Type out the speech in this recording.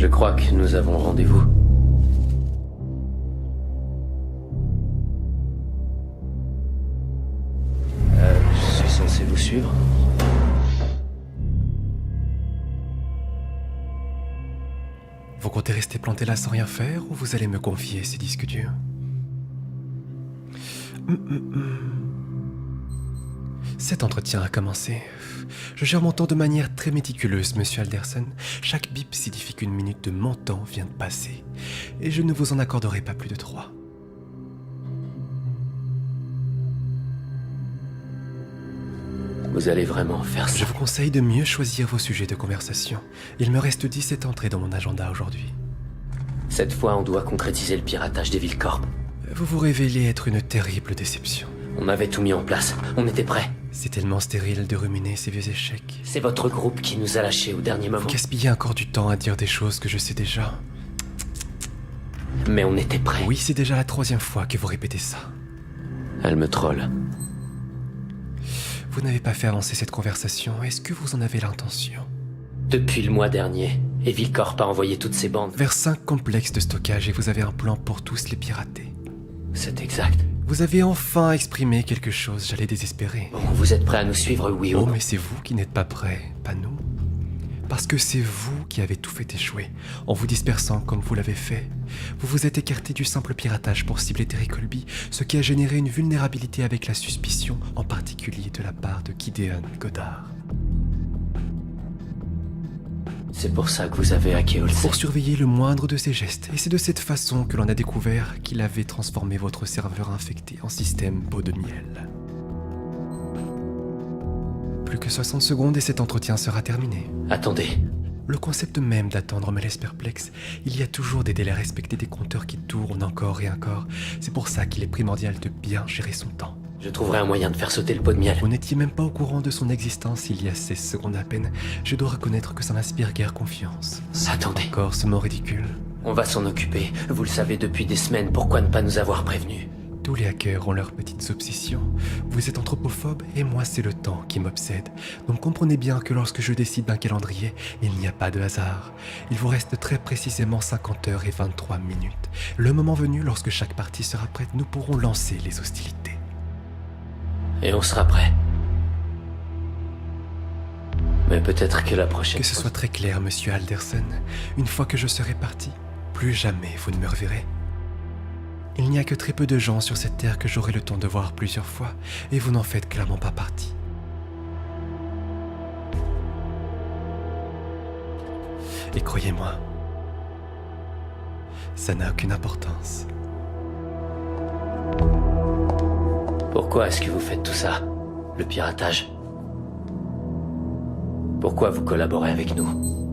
Je crois que nous avons rendez-vous. Je suis censé vous suivre. Vous comptez rester planté là sans rien faire ou vous allez me confier ces disques durs? Cet entretien a commencé. Je gère mon temps de manière très méticuleuse, monsieur Alderson. Chaque bip signifie qu'une minute de mon temps vient de passer. Et je ne vous en accorderai pas plus de 3. Vous allez vraiment faire ça? Je vous conseille de mieux choisir vos sujets de conversation. Il me reste 17 entrées dans mon agenda aujourd'hui. Cette fois, on doit concrétiser le piratage des Vilcorp. Vous vous révélez être une terrible déception. On avait tout mis en place. On était prêts. C'est tellement stérile de ruminer ces vieux échecs. C'est votre groupe qui nous a lâchés au dernier moment. Vous gaspillez encore du temps à dire des choses que je sais déjà. Mais on était prêts. Oui, c'est déjà la 3e fois que vous répétez ça. Elle me troll. Vous n'avez pas fait avancer cette conversation. Est-ce que vous en avez l'intention? Depuis le mois dernier, et Vilcorp a envoyé toutes ses bandes. Vers 5 complexes de stockage et vous avez un plan pour tous les pirater. C'est exact. Vous avez enfin exprimé quelque chose, j'allais désespérer. Bon, vous êtes prêts à nous suivre, oui ou Oh, non? mais c'est vous qui n'êtes pas prêts, pas nous. Parce que c'est vous qui avez tout fait échouer, en vous dispersant comme vous l'avez fait. Vous vous êtes écarté du simple piratage pour cibler Terry Colby, ce qui a généré une vulnérabilité avec la suspicion, en particulier de la part de Gideon Goddard. C'est pour ça que vous avez hacké Olsen. Pour surveiller le moindre de ses gestes, et c'est de cette façon que l'on a découvert qu'il avait transformé votre serveur infecté en système pot de miel. Plus que 60 secondes et cet entretien sera terminé. Attendez. Le concept même d'attendre me laisse perplexe. Il y a toujours des délais à respecter, des compteurs qui tournent encore et encore. C'est pour ça qu'il est primordial de bien gérer son temps. Je trouverai un moyen de faire sauter le pot de miel. Vous n'étiez même pas au courant de son existence il y a 16 secondes à peine. Je dois reconnaître que ça n'inspire guère confiance. Attendez. Encore ce mot ridicule. On va s'en occuper. Vous le savez depuis des semaines. Pourquoi ne pas nous avoir prévenus? Tous les hackers ont leurs petites obsessions. Vous êtes anthropophobe et moi c'est le temps qui m'obsède. Donc comprenez bien que lorsque je décide d'un calendrier, il n'y a pas de hasard. Il vous reste très précisément 50 heures et 23 minutes. Le moment venu, lorsque chaque partie sera prête, nous pourrons lancer les hostilités. Et on sera prêt. Mais peut-être que la prochaine Que ce fois... soit très clair, monsieur Alderson, une fois que je serai parti, plus jamais vous ne me reverrez. Il n'y a que très peu de gens sur cette terre que j'aurai le temps de voir plusieurs fois, et vous n'en faites clairement pas partie. Et croyez-moi, ça n'a aucune importance. Pourquoi est-ce que vous faites tout ça? Le piratage? Pourquoi vous collaborez avec nous?